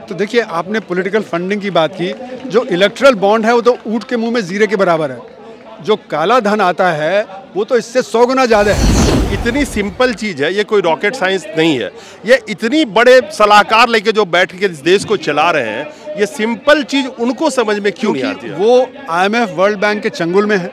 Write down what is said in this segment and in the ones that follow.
तो देखिए, आपने पॉलिटिकल फंडिंग की बात की। जो इलेक्टरल बॉन्ड है वो तो ऊँट के मुंह में जीरे के बराबर है। जो काला धन आता है वो तो इससे 100 गुना ज़्यादा है। इतनी सिंपल चीज़ है, ये कोई रॉकेट साइंस नहीं है। ये इतनी बड़े सलाहकार लेके जो बैठ के इस देश को चला रहे हैं, ये सिंपल चीज़ उनको समझ में क्यों नहीं आती है? वो IMF वर्ल्ड बैंक के चंगुल में है,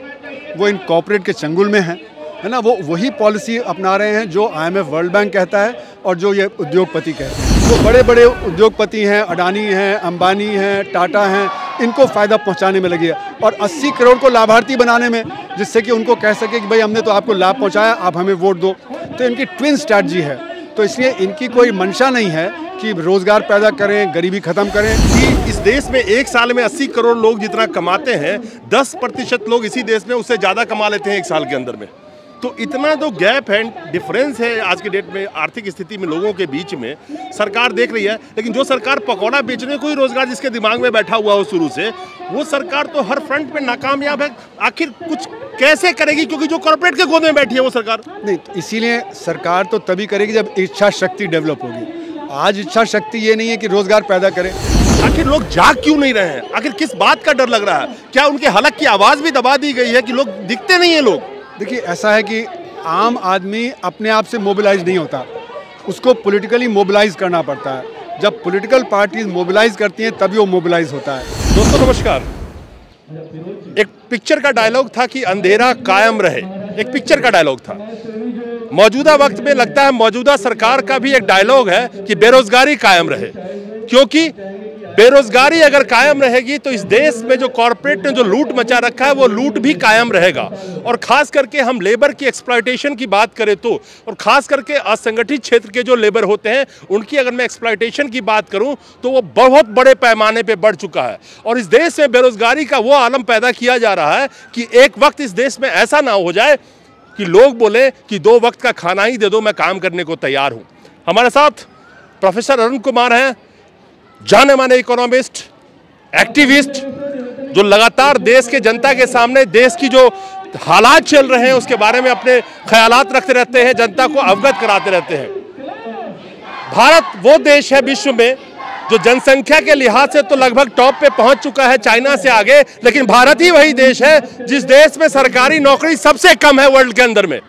वो इन कॉर्पोरेट के चंगुल में है ना। वो वही पॉलिसी अपना रहे हैं जो IMF वर्ल्ड बैंक कहता है और जो ये उद्योगपति कहते हैं। जो बड़े बड़े उद्योगपति हैं, अडानी हैं, अंबानी हैं, टाटा हैं, इनको फ़ायदा पहुंचाने में लगी है और 80 करोड़ को लाभार्थी बनाने में, जिससे कि उनको कह सके कि भाई हमने तो आपको लाभ पहुंचाया, आप हमें वोट दो। तो इनकी ट्विन स्ट्रैटेजी है। तो इसलिए इनकी कोई मंशा नहीं है कि रोज़गार पैदा करें, गरीबी ख़त्म करें। कि इस देश में एक साल में 80 करोड़ लोग जितना कमाते हैं, 10% लोग इसी देश में उससे ज़्यादा कमा लेते हैं एक साल के अंदर में। तो इतना तो गैप है, डिफरेंस है आज के डेट में आर्थिक स्थिति में लोगों के बीच में। सरकार देख रही है, लेकिन जो सरकार पकौड़ा बेचने को ही रोजगार जिसके दिमाग में बैठा हुआ हो शुरू से, वो सरकार तो हर फ्रंट पे नाकामयाब है। आखिर कुछ कैसे करेगी, क्योंकि जो कॉर्पोरेट के गोद में बैठी है वो सरकार नहीं। तो इसीलिए सरकार तो तभी करेगी जब इच्छा शक्ति डेवलप होगी। आज इच्छा शक्ति ये नहीं है कि रोजगार पैदा करें। आखिर लोग जाग क्यों नहीं रहे हैं? आखिर किस बात का डर लग रहा है? क्या उनके हलक की आवाज़ भी दबा दी गई है कि लोग दिखते नहीं है? लोग देखिए, ऐसा है कि आम आदमी अपने आप से मोबिलाइज नहीं होता, उसको पॉलिटिकली मोबिलाइज करना पड़ता है। जब पॉलिटिकल पार्टीज मोबिलाइज करती हैं तभी वो मोबिलाइज होता है। दोस्तों नमस्कार। एक पिक्चर का डायलॉग था कि अंधेरा कायम रहे, एक पिक्चर का डायलॉग था। मौजूदा वक्त में लगता है मौजूदा सरकार का भी एक डायलॉग है कि बेरोजगारी कायम रहे, क्योंकि बेरोजगारी अगर कायम रहेगी तो इस देश में जो कॉर्पोरेट ने जो लूट मचा रखा है वो लूट भी कायम रहेगा। और खास करके हम लेबर की एक्सप्लॉयटेशन की बात करें तो, और खास करके असंगठित क्षेत्र के जो लेबर होते हैं उनकी अगर मैं एक्सप्लॉयटेशन की बात करूं तो वो बहुत बड़े पैमाने पे बढ़ चुका है। और इस देश में बेरोजगारी का वो आलम पैदा किया जा रहा है कि एक वक्त इस देश में ऐसा ना हो जाए कि लोग बोले कि 2 वक्त का खाना ही दे दो, मैं काम करने को तैयार हूँ। हमारे साथ प्रोफेसर अरुण कुमार हैं, जाने माने इकोनॉमिस्ट, एक्टिविस्ट, जो लगातार देश के जनता के सामने देश की जो हालात चल रहे हैं उसके बारे में अपने ख्यालात रखते रहते हैं, जनता को अवगत कराते रहते हैं। भारत वो देश है विश्व में जो जनसंख्या के लिहाज से तो लगभग टॉप पे पहुंच चुका है, चाइना से आगे, लेकिन भारत ही वही देश है जिस देश में सरकारी नौकरी सबसे कम है वर्ल्ड के अंदर में।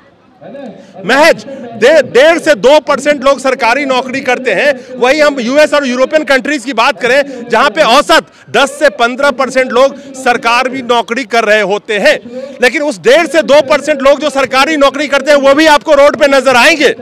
महज 1.5 से 2% लोग सरकारी नौकरी करते हैं। वही हम यूएस और यूरोपियन कंट्रीज की बात करें जहां पे औसत 10 से 15% लोग सरकारी नौकरी कर रहे होते हैं। लेकिन उस 1.5 से 2% लोग जो सरकारी नौकरी करते हैं वो भी आपको रोड पे नजर आएंगे,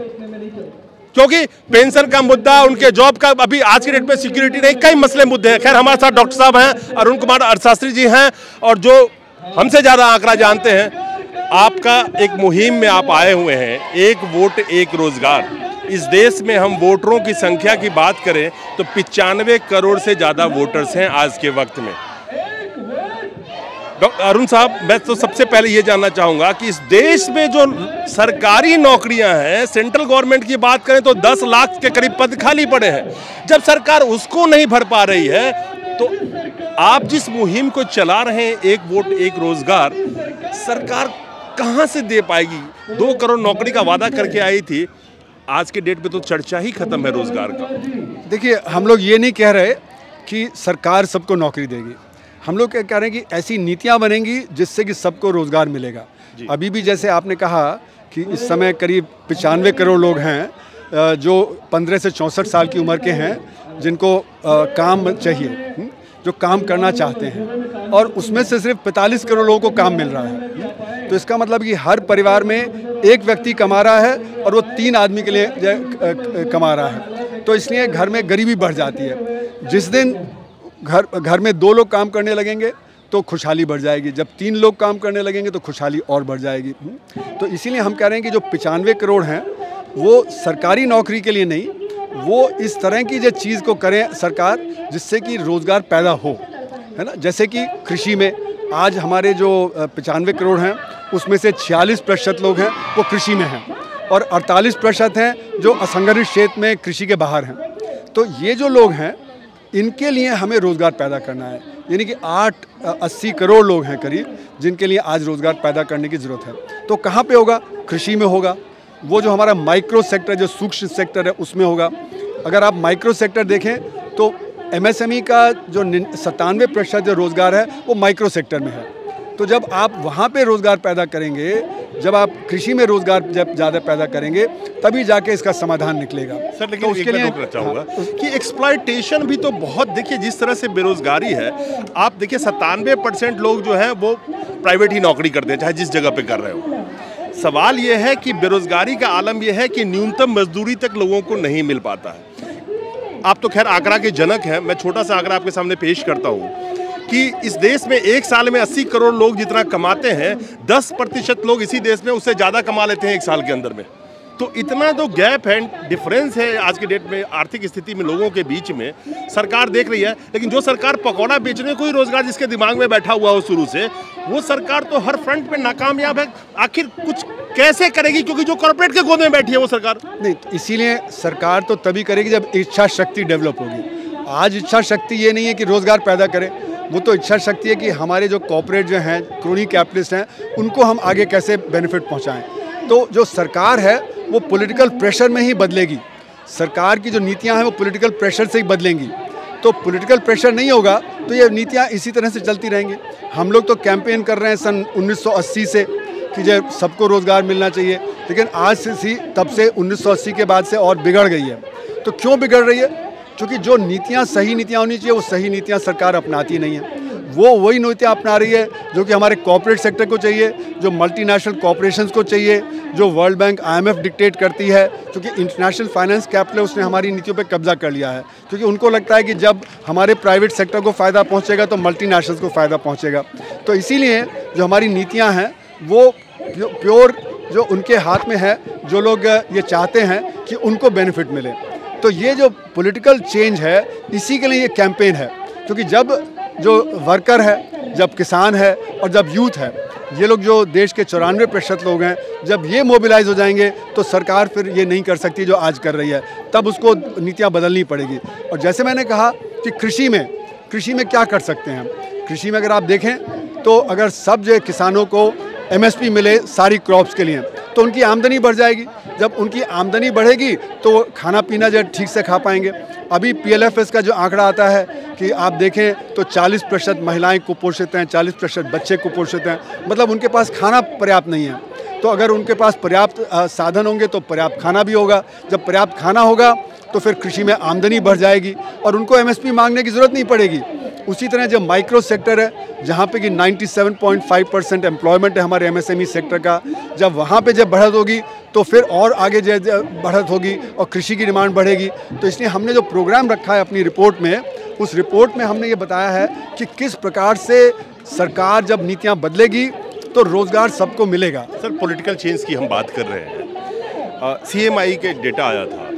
क्योंकि पेंशन का मुद्दा, उनके जॉब का, अभी आज की डेट में सिक्योरिटी नहीं, कई मसले मुद्दे हैं। खैर, हमारे साथ डॉक्टर साहब हैं, अरुण कुमार अर्थशास्त्री जी हैं, और जो हमसे ज़्यादा आंकड़ा जानते हैं। आपका एक मुहिम में आप आए हुए हैं, एक वोट एक रोजगार। इस देश में हम वोटरों की संख्या की बात करें तो 95 करोड़ से ज़्यादा वोटर्स हैं आज के वक्त में। डॉक्टर अरुण साहब, मैं तो सबसे पहले ये जानना चाहूँगा कि इस देश में जो सरकारी नौकरियां हैं, सेंट्रल गवर्नमेंट की बात करें तो 10 लाख के करीब पद खाली पड़े हैं। जब सरकार उसको नहीं भर पा रही है तो आप जिस मुहिम को चला रहे हैं, एक वोट एक रोजगार, सरकार कहां से दे पाएगी? 2 करोड़ नौकरी का वादा करके आई थी, आज के डेट पे तो चर्चा ही खत्म है रोजगार का। देखिए, हम लोग ये नहीं कह रहे कि सरकार सबको नौकरी देगी। हम लोग क्या कह रहे हैं कि ऐसी नीतियां बनेंगी जिससे कि सबको रोजगार मिलेगा। अभी भी जैसे आपने कहा कि इस समय करीब 95 करोड़ लोग हैं जो 15 से 64 साल की उम्र के हैं, जिनको काम चाहिए, जो काम करना चाहते हैं, और उसमें से सिर्फ 45 करोड़ लोगों को काम मिल रहा है। तो इसका मतलब कि हर परिवार में एक व्यक्ति कमा रहा है और वो 3 आदमी के लिए कमा रहा है। तो इसलिए घर में गरीबी बढ़ जाती है। जिस दिन घर में 2 लोग काम करने लगेंगे तो खुशहाली बढ़ जाएगी, जब 3 लोग काम करने लगेंगे तो खुशहाली और बढ़ जाएगी। तो इसीलिए हम कह रहे हैं कि जो 95 करोड़ हैं वो सरकारी नौकरी के लिए नहीं, वो इस तरह की जो चीज़ को करें सरकार जिससे कि रोज़गार पैदा हो, है ना। जैसे कि कृषि में आज हमारे जो 95 करोड़ हैं उसमें से 46% लोग हैं वो कृषि में हैं, और 48% हैं जो असंगठित क्षेत्र में कृषि के बाहर हैं। तो ये जो लोग हैं इनके लिए हमें रोज़गार पैदा करना है, यानी कि 80 करोड़ लोग हैं करीब जिनके लिए आज रोज़गार पैदा करने की ज़रूरत है। तो कहाँ पे होगा? कृषि में होगा, वो जो हमारा माइक्रो सेक्टर, जो सूक्ष्म सेक्टर है उसमें होगा। अगर आप माइक्रो सेक्टर देखें तो MSME का जो 97% जो रोज़गार है वो माइक्रो सेक्टर में है। तो जब आप वहाँ पे रोज़गार पैदा करेंगे, जब आप कृषि में रोज़गार जब ज़्यादा पैदा करेंगे, तभी जाके इसका समाधान निकलेगा। सर लेकिन तो उसके लिए रोकना चाहूँगा कि एक्सप्लॉयटेशन भी तो बहुत, देखिए जिस तरह से बेरोजगारी है, आप देखिए 97% लोग जो है वो प्राइवेट ही नौकरी करते हैं, चाहे जिस जगह पे कर रहे हो। सवाल ये है कि बेरोजगारी का आलम यह है कि न्यूनतम मजदूरी तक लोगों को नहीं मिल पाता है। आप तो खैर आंकड़ा के जनक हैं, मैं छोटा सा आंकड़ा आपके सामने पेश करता हूँ कि इस देश में एक साल में 80 करोड़ लोग जितना कमाते हैं, 10% लोग इसी देश में उससे ज़्यादा कमा लेते हैं एक साल के अंदर में। तो इतना तो गैप है, डिफरेंस है आज के डेट में आर्थिक स्थिति में लोगों के बीच में, सरकार देख रही है। लेकिन जो सरकार पकौड़ा बेचने को ही रोजगार जिसके दिमाग में बैठा हुआ हो शुरू से, वो सरकार तो हर फ्रंट पे नाकामयाब है। आखिर कुछ कैसे करेगी, क्योंकि जो कॉर्पोरेट के गोद में बैठी है वो सरकार नहीं। तो इसीलिए सरकार तो तभी करेगी जब इच्छा शक्ति डेवलप होगी। आज इच्छा शक्ति ये नहीं है कि रोजगार पैदा करें, वो तो इच्छा शक्ति है कि हमारे जो कॉर्पोरेट जो हैं, क्रोनी कैपिटलिस्ट हैं, उनको हम आगे कैसे बेनिफिट पहुंचाएं। तो जो सरकार है वो पॉलिटिकल प्रेशर में ही बदलेगी। सरकार की जो नीतियां हैं वो पॉलिटिकल प्रेशर से ही बदलेंगी। तो पॉलिटिकल प्रेशर नहीं होगा तो ये नीतियां इसी तरह से चलती रहेंगी। हम लोग तो कैंपेन कर रहे हैं सन 1980 से कि जो सबको रोज़गार मिलना चाहिए, लेकिन आज से तब से 1980 के बाद से और बिगड़ गई है। तो क्यों बिगड़ रही है? क्योंकि जो नीतियाँ सही नीतियाँ होनी चाहिए वो सही नीतियाँ सरकार अपनाती नहीं है। वो वही नीतियाँ अपना रही है जो कि हमारे कॉर्पोरेट सेक्टर को चाहिए, जो मल्टीनेशनल कॉर्पोरेशंस को चाहिए, जो वर्ल्ड बैंक IMF डिक्टेट करती है। क्योंकि इंटरनेशनल फाइनेंस कैपिटल उसने हमारी नीतियों पे कब्जा कर लिया है, क्योंकि उनको लगता है कि जब हमारे प्राइवेट सेक्टर को फ़ायदा पहुँचेगा तो मल्टीनेशनल्स को फ़ायदा पहुँचेगा। तो इसीलिए जो हमारी नीतियाँ हैं वो प्योर जो उनके हाथ में है, जो लोग ये चाहते हैं कि उनको बेनिफिट मिले। तो ये जो पॉलिटिकल चेंज है, इसी के लिए ये कैंपेन है। क्योंकि जब जो वर्कर है, जब किसान है और जब यूथ है, ये लोग जो देश के 94% लोग हैं, जब ये मोबिलाइज हो जाएंगे तो सरकार फिर ये नहीं कर सकती जो आज कर रही है, तब उसको नीतियाँ बदलनी पड़ेगी। और जैसे मैंने कहा कि कृषि में क्या कर सकते हैं हम। कृषि में अगर आप देखें तो अगर सब जो किसानों को MSP मिले सारी क्रॉप्स के लिए तो उनकी आमदनी बढ़ जाएगी। जब उनकी आमदनी बढ़ेगी तो वो खाना पीना जो ठीक से खा पाएंगे। अभी PLFS का जो आंकड़ा आता है कि आप देखें तो 40% महिलाएं कुपोषित हैं, 40% बच्चे कुपोषित हैं, मतलब उनके पास खाना पर्याप्त नहीं है। तो अगर उनके पास पर्याप्त साधन होंगे तो पर्याप्त खाना भी होगा। जब पर्याप्त खाना होगा तो फिर कृषि में आमदनी बढ़ जाएगी और उनको MSP मांगने की ज़रूरत नहीं पड़ेगी। उसी तरह जो माइक्रो सेक्टर है, जहाँ पे कि 97.5% एम्प्लॉयमेंट है हमारे MSME सेक्टर का, जब वहाँ पे जब बढ़त होगी तो फिर और आगे जो बढ़त होगी और कृषि की डिमांड बढ़ेगी। तो इसलिए हमने जो प्रोग्राम रखा है अपनी रिपोर्ट में, उस रिपोर्ट में हमने ये बताया है कि किस प्रकार से सरकार जब नीतियाँ बदलेगी तो रोज़गार सबको मिलेगा। सर पॉलिटिकल चेंज की हम बात कर रहे हैं। CMI के डेटा आया था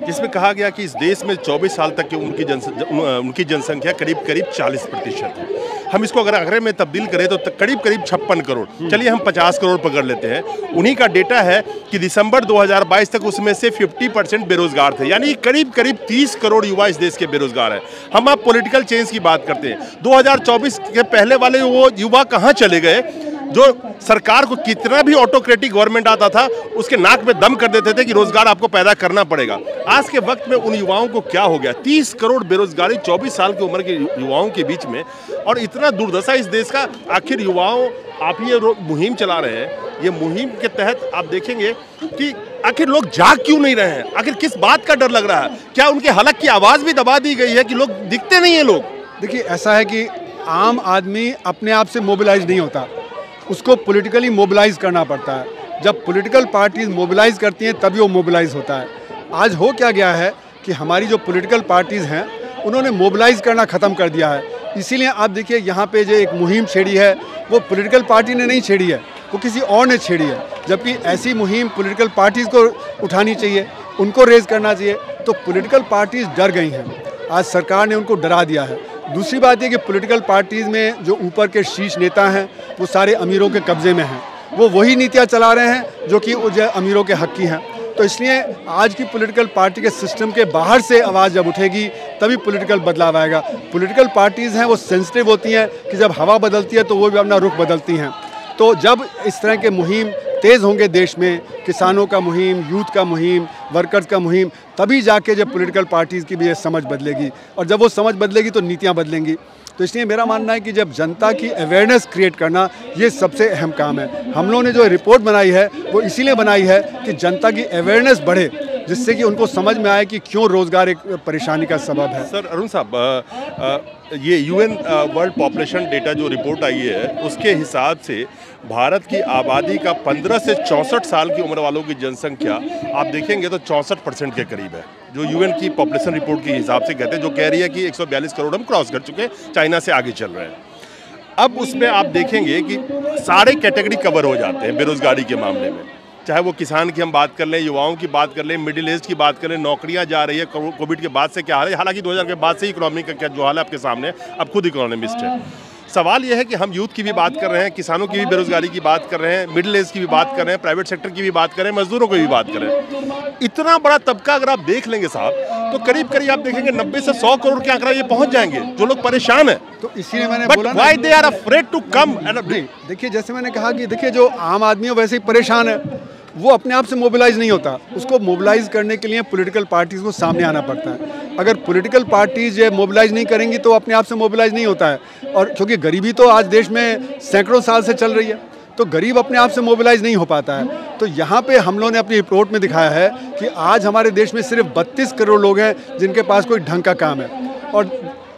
जिसमें कहा गया कि इस देश में 24 साल तक की उनकी जनसंख्या करीब 40% है। हम इसको अगर आंकड़े में तब्दील करें तो करीब 56 करोड़, चलिए हम 50 करोड़ पकड़ लेते हैं। उन्हीं का डेटा है कि दिसंबर 2022 तक उसमें से 50% बेरोजगार थे, यानी करीब 30 करोड़ युवा इस देश के बेरोजगार हैं। हम आप पॉलिटिकल चेंज की बात करते हैं, 2024 के पहले वाले वो युवा कहाँ चले गए जो सरकार को कितना भी ऑटोक्रेटिक गवर्नमेंट आता था उसके नाक में दम कर देते थे कि रोजगार आपको पैदा करना पड़ेगा। आज के वक्त में उन युवाओं को क्या हो गया? 30 करोड़ बेरोजगारी 24 साल की उम्र के युवाओं के बीच में, और इतना दुर्दशा इस देश का। आखिर युवाओं, आप ये मुहिम चला रहे हैं, ये मुहिम के तहत आप देखेंगे कि आखिर लोग जाग क्यों नहीं रहे हैं? आखिर किस बात का डर लग रहा है? क्या उनके हलक की आवाज़ भी दबा दी गई है कि लोग दिखते नहीं है? लोग देखिए, ऐसा है कि आम आदमी अपने आप से मोबिलाइज नहीं होता, उसको पॉलिटिकली मोबिलाइज करना पड़ता है। जब पॉलिटिकल पार्टीज मोबिलाइज करती हैं तभी वो मोबिलाइज होता है। आज हो क्या गया है कि हमारी जो पॉलिटिकल पार्टीज़ हैं उन्होंने मोबिलाइज करना ख़त्म कर दिया है। इसीलिए आप देखिए यहाँ पे जो एक मुहिम छेड़ी है वो पॉलिटिकल पार्टी ने नहीं छेड़ी है, वो किसी और ने छेड़ी है। जबकि ऐसी मुहिम पॉलिटिकल पार्टीज़ को उठानी चाहिए, उनको रेज करना चाहिए। तो पॉलिटिकल पार्टीज़ डर गई हैं, आज सरकार ने उनको डरा दिया है। दूसरी बात ये कि पॉलिटिकल पार्टीज़ में जो ऊपर के शीर्ष नेता हैं वो सारे अमीरों के कब्जे में हैं, वो वही नीतियाँ चला रहे हैं जो कि अमीरों के हक की हैं। तो इसलिए आज की पॉलिटिकल पार्टी के सिस्टम के बाहर से आवाज़ जब उठेगी तभी पॉलिटिकल बदलाव आएगा। पॉलिटिकल पार्टीज़ हैं वो सेंसिटिव होती हैं कि जब हवा बदलती है तो वो भी अपना रुख बदलती हैं। तो जब इस तरह के मुहिम तेज़ होंगे देश में, किसानों का मुहिम, यूथ का मुहिम, वर्कर्स का मुहिम, तभी जाके जब पॉलिटिकल पार्टीज़ की भी ये समझ बदलेगी, और जब वो समझ बदलेगी तो नीतियाँ बदलेंगी। तो इसलिए मेरा मानना है कि जब जनता की अवेयरनेस क्रिएट करना ये सबसे अहम काम है। हम लोगों ने जो रिपोर्ट बनाई है वो इसीलिए बनाई है कि जनता की अवेयरनेस बढ़े, जिससे कि उनको समझ में आए कि क्यों रोज़गार एक परेशानी का सबब है। सर अरुण साहब, ये यूएन वर्ल्ड पॉपुलेशन डेटा जो रिपोर्ट आई है उसके हिसाब से भारत की आबादी का 15 से 64 साल की उम्र वालों की जनसंख्या आप देखेंगे तो 64% के करीब है, जो यूएन की पॉपुलेशन रिपोर्ट के हिसाब से कहते हैं, जो कह रही है कि 142 करोड़ हम क्रॉस कर चुके हैं, चाइना से आगे चल रहे हैं। अब उसमें आप देखेंगे कि सारे कैटेगरी कवर हो जाते हैं बेरोजगारी के मामले में, चाहे वो किसान की हम बात कर लें, युवाओं की बात कर लें, मिडिल एज की बात कर लें, नौकरियां जा रही है, कोविड के बाद से क्या हाल है, हालांकि 2000 के बाद से इकोनॉमी का क्या जो हाल है आपके सामने, अब खुद इकोनॉमिस्ट है। सवाल यह है कि हम यूथ की भी बात कर रहे हैं, किसानों की भी बेरोजगारी की बात कर रहे हैं, मिडिल एज की भी बात कर रहे हैं, प्राइवेट सेक्टर की भी बात कर रहे हैं, मजदूरों की भी बात कर रहे हैं। इतना बड़ा तबका अगर आप देख लेंगे साहब, तो करीब करीब आप देखेंगे 90 से 100 करोड़ के आंकड़ा ये पहुंच जाएंगे, जो लोग परेशान हैं। तो इसीलिए मैंने बोला ना, why they are afraid to come. देखिए, जैसे मैंने कहा कि देखिए, जो आम आदमी है वैसे ही परेशान है, वो अपने आप से मोबिलाइज नहीं होता, उसको मोबिलाइज करने के लिए पॉलिटिकल पार्टीज़ को सामने आना पड़ता है। अगर पॉलिटिकल पार्टीज ये मोबिलाइज नहीं करेंगी तो अपने आप से मोबिलाइज नहीं होता है, और क्योंकि गरीबी तो आज देश में सैकड़ों साल से चल रही है, तो गरीब अपने आप से मोबिलाइज नहीं हो पाता है। तो यहाँ पे हम लोगों ने अपनी रिपोर्ट में दिखाया है कि आज हमारे देश में सिर्फ 32 करोड़ लोग हैं जिनके पास कोई ढंग का काम है, और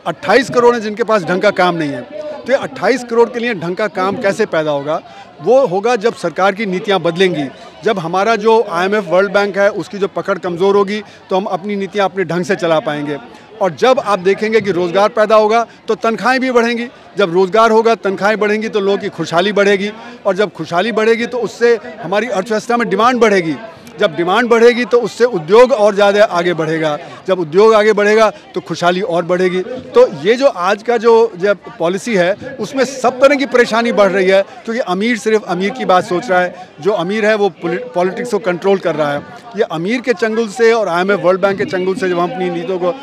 28 करोड़ हैं जिनके पास ढंग का काम नहीं है। तो ये 28 करोड़ के लिए ढंग का काम कैसे पैदा होगा? वो होगा जब सरकार की नीतियाँ बदलेंगी, जब हमारा जो IMF वर्ल्ड बैंक है उसकी जो पकड़ कमज़ोर होगी तो हम अपनी नीतियाँ अपने ढंग से चला पाएंगे। और जब आप देखेंगे कि रोज़गार पैदा होगा तो तनख्वाहें भी बढ़ेंगी, जब रोज़गार होगा तनख्वाहें बढ़ेंगी तो लोगों की खुशहाली बढ़ेगी, और जब खुशहाली बढ़ेगी तो उससे हमारी अर्थव्यवस्था में डिमांड बढ़ेगी, जब डिमांड बढ़ेगी तो उससे उद्योग और ज़्यादा आगे बढ़ेगा, जब उद्योग आगे बढ़ेगा तो खुशहाली और बढ़ेगी। तो ये जो आज का जो पॉलिसी है उसमें सब तरह की परेशानी बढ़ रही है, क्योंकि अमीर सिर्फ अमीर की बात सोच रहा है, जो अमीर है वो पॉलिटिक्स को कंट्रोल कर रहा है। ये अमीर के चंगुल से और IMF वर्ल्ड बैंक के चंगुल से जब हम अपनी नीतियों को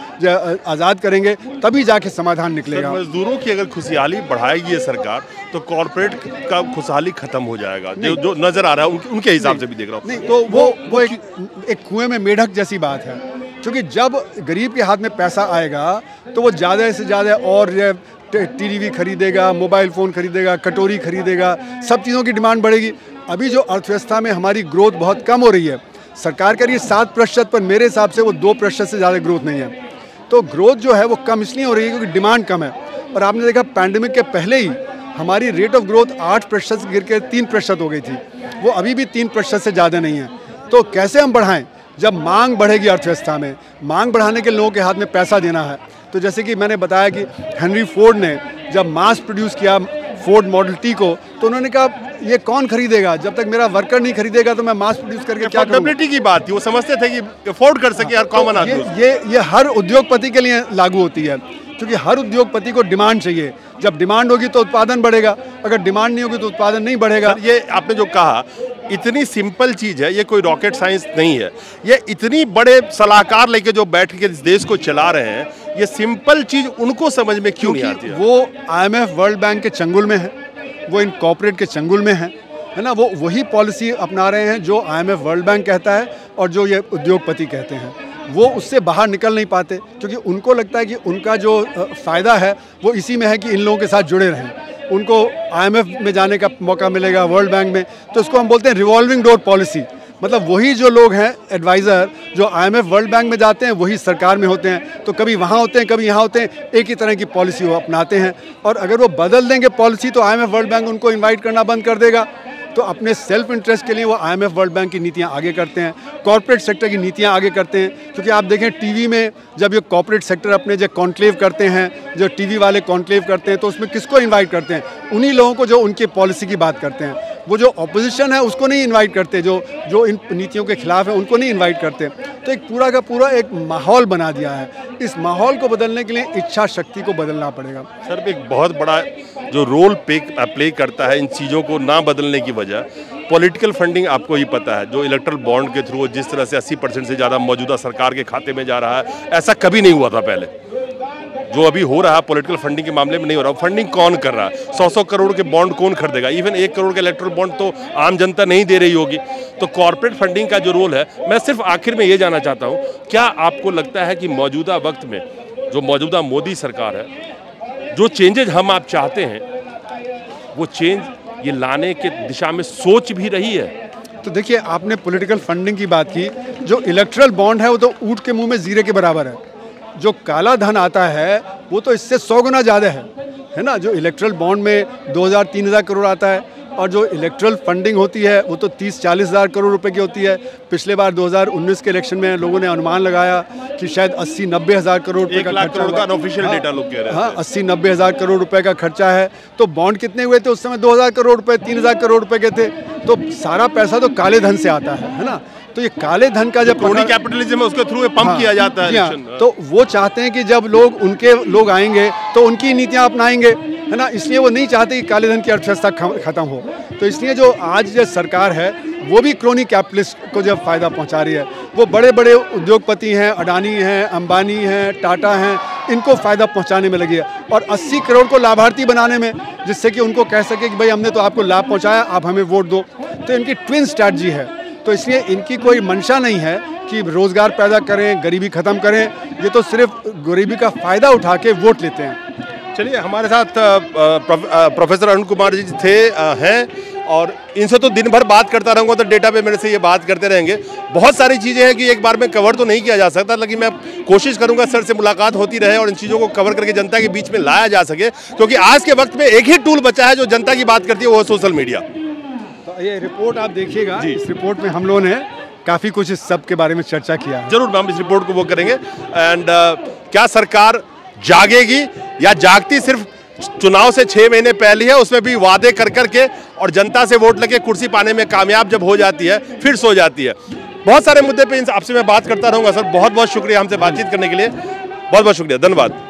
आज़ाद करेंगे तभी जाके समाधान निकलेगा। मजदूरों की अगर खुशहाली बढ़ाएगी ये सरकार तो कॉर्पोरेट का खुशहाली खत्म हो जाएगा, जो नज़र आ रहा है उनके हिसाब से भी देख रहा हूँ। नहीं, तो वो एक कुएं में मेढक जैसी बात है, क्योंकि जब गरीब के हाथ में पैसा आएगा तो वो ज़्यादा से ज़्यादा और टीवी खरीदेगा, मोबाइल फ़ोन खरीदेगा, कटोरी खरीदेगा, सब चीज़ों की डिमांड बढ़ेगी। अभी जो अर्थव्यवस्था में हमारी ग्रोथ बहुत कम हो रही है, सरकार कह रही है 7%, पर मेरे हिसाब से वो 2% से ज़्यादा ग्रोथ नहीं है। तो ग्रोथ जो है वो कम इसलिए हो रही है क्योंकि डिमांड कम है। और आपने देखा पैंडेमिक के पहले ही हमारी रेट ऑफ ग्रोथ 8% से गिर के 3% हो गई थी, वो अभी भी 3% से ज़्यादा नहीं है। तो कैसे हम बढ़ाएं? जब मांग बढ़ेगी अर्थव्यवस्था में, मांग बढ़ाने के लोगों के हाथ में पैसा देना है। तो जैसे कि मैंने बताया कि हेनरी फोर्ड ने जब मास प्रोड्यूस किया फोर्ड मॉडल टी को, तो उन्होंने कहा ये कौन खरीदेगा, जब तक मेरा वर्कर नहीं खरीदेगा तो मैं मास प्रोड्यूस करके क्या करूंगा। की बात थी, वो समझते थे कि अफोर्ड कर सके हर कॉमन आदमी। ये हर उद्योगपति के लिए लागू होती है, क्योंकि हर उद्योगपति को डिमांड चाहिए, जब डिमांड होगी तो उत्पादन बढ़ेगा, अगर डिमांड नहीं होगी तो उत्पादन नहीं बढ़ेगा। ये आपने जो कहा इतनी सिंपल चीज़ है, ये कोई रॉकेट साइंस नहीं है, ये इतनी बड़े सलाहकार लेके जो बैठ के इस देश को चला रहे हैं, ये सिंपल चीज़ उनको समझ में क्यों नहीं आती है? वो IMF वर्ल्ड बैंक के चंगुल में है, वो इन कॉर्पोरेट के चंगुल में है ना, वो वही पॉलिसी अपना रहे हैं जो IMF वर्ल्ड बैंक कहता है और जो ये उद्योगपति कहते हैं। वो उससे बाहर निकल नहीं पाते, क्योंकि उनको लगता है कि उनका जो फ़ायदा है वो इसी में है कि इन लोगों के साथ जुड़े रहें, उनको IMF में जाने का मौका मिलेगा, वर्ल्ड बैंक में। तो इसको हम बोलते हैं रिवॉल्विंग डोर पॉलिसी, मतलब वही जो लोग हैं एडवाइज़र जो IMF वर्ल्ड बैंक में जाते हैं वही सरकार में होते हैं, तो कभी वहाँ होते हैं कभी यहाँ होते हैं, एक ही तरह की पॉलिसी वो अपनाते हैं। और अगर वो बदल देंगे पॉलिसी तो IMF वर्ल्ड बैंक उनको इन्वाइट करना बंद कर देगा। तो अपने सेल्फ इंटरेस्ट के लिए वो IMF वर्ल्ड बैंक की नीतियाँ आगे करते हैं, कॉर्पोरेट सेक्टर की नीतियाँ आगे करते हैं। क्योंकि आप देखें टीवी में जब ये कॉर्पोरेट सेक्टर अपने जो कॉन्क्लेव करते हैं, जो टीवी वाले कॉन्क्लेव करते हैं, तो उसमें किसको इनवाइट करते हैं? उन्हीं लोगों को जो उनकी पॉलिसी की बात करते हैं। वो जो ऑपोजिशन है उसको नहीं इनवाइट करते, जो इन नीतियों के खिलाफ है उनको नहीं इनवाइट करते। तो एक पूरा का पूरा एक माहौल बना दिया है। इस माहौल को बदलने के लिए इच्छा शक्ति को बदलना पड़ेगा। सर, एक बहुत बड़ा जो रोल प्ले करता है इन चीज़ों को ना बदलने की वजह पॉलिटिकल फंडिंग, आपको ही पता है, जो इलेक्ट्रल बॉन्ड के थ्रू जिस तरह से 80% से ज़्यादा मौजूदा सरकार के खाते में जा रहा है, ऐसा कभी नहीं हुआ था पहले। जो अभी हो रहा है पॉलिटिकल फंडिंग के मामले में नहीं हो रहा। फंडिंग कौन कर रहा है? 100-100 करोड़ के बॉन्ड कौन खरीदेगा? इवन 1 करोड़ के इलेक्ट्रल बॉन्ड तो आम जनता नहीं दे रही होगी। तो कॉर्पोरेट फंडिंग का जो रोल है, मैं सिर्फ आखिर में ये जानना चाहता हूँ, क्या आपको लगता है कि मौजूदा वक्त में जो मौजूदा मोदी सरकार है, जो चेंजेज हम आप चाहते हैं, वो चेंज ये लाने के दिशा में सोच भी रही है? तो देखिए, आपने पॉलिटिकल फंडिंग की बात की। जो इलेक्ट्रल बॉन्ड है वो तो ऊँट के मुंह में जीरे के बराबर है। जो काला धन आता है वो तो इससे 100 गुना ज़्यादा है ना। जो इलेक्ट्रल बॉन्ड में 2000-3000 करोड़ आता है, और जो इलेक्ट्रल फंडिंग होती है वो तो 30-40 हज़ार करोड़ रुपए की होती है। पिछले बार 2019 के इलेक्शन में लोगों ने अनुमान लगाया कि शायद 80-90 हज़ार करोड़ रुपए का खर्चा करोड़ का अनऑफिशियल डेटा लोग कह रहे हैं। हाँ, 80-90 हज़ार करोड़ रुपए का खर्चा है। तो बॉन्ड कितने हुए थे उस समय? 2000 करोड़ रुपए, 3000 करोड़ रुपए के थे। तो सारा पैसा तो काले धन से आता है ना। तो ये काले धन का जब क्रोनी कैपिटलिज्म है उसके थ्रू पंप किया जाता है। तो वो चाहते हैं कि जब उनके लोग आएंगे तो उनकी नीतियां अपनाएंगे, है ना। इसलिए वो नहीं चाहते कि काले धन की अर्थव्यवस्था खत्म हो। तो इसलिए जो आज जो सरकार है वो भी क्रोनी कैपिटलिस्ट को जब फायदा पहुंचा रही है, वो बड़े बड़े उद्योगपति हैं, अडानी हैं, अंबानी हैं, टाटा हैं, इनको फ़ायदा पहुंचाने में लगी है, और 80 करोड़ को लाभार्थी बनाने में, जिससे कि उनको कह सके कि भाई हमने तो आपको लाभ पहुंचाया, आप हमें वोट दो। तो इनकी ट्विन स्ट्रैटेजी है। तो इसलिए इनकी कोई मंशा नहीं है कि रोज़गार पैदा करें, गरीबी ख़त्म करें। ये तो सिर्फ गरीबी का फ़ायदा उठा के वोट लेते हैं। चलिए, हमारे साथ प्रोफेसर अरुण कुमार जी हैं, और इनसे तो दिन भर बात करता रहूँगा, तो डेटा पे मेरे से ये बात करते रहेंगे। बहुत सारी चीज़ें हैं कि एक बार में कवर तो नहीं किया जा सकता, लेकिन मैं कोशिश करूँगा सर से मुलाकात होती रहे और इन चीज़ों को कवर करके जनता के बीच में लाया जा सके, क्योंकि आज के वक्त में एक ही टूल बचा है जो जनता की बात करती है, वो है सोशल मीडिया। तो ये रिपोर्ट आप देखिएगा, इस रिपोर्ट में हम लोगों ने काफ़ी कुछ इस सब के बारे में चर्चा किया है। जरूर हम इस रिपोर्ट को वो करेंगे। एंड क्या सरकार जागेगी, या जागती सिर्फ चुनाव से 6 महीने पहले है, उसमें भी वादे कर करके और जनता से वोट लेके कुर्सी पाने में कामयाब जब हो जाती है फिर सो जाती है? बहुत सारे मुद्दे पे आपसे मैं बात करता रहूंगा सर। बहुत बहुत शुक्रिया हमसे बातचीत करने के लिए, बहुत बहुत शुक्रिया, धन्यवाद।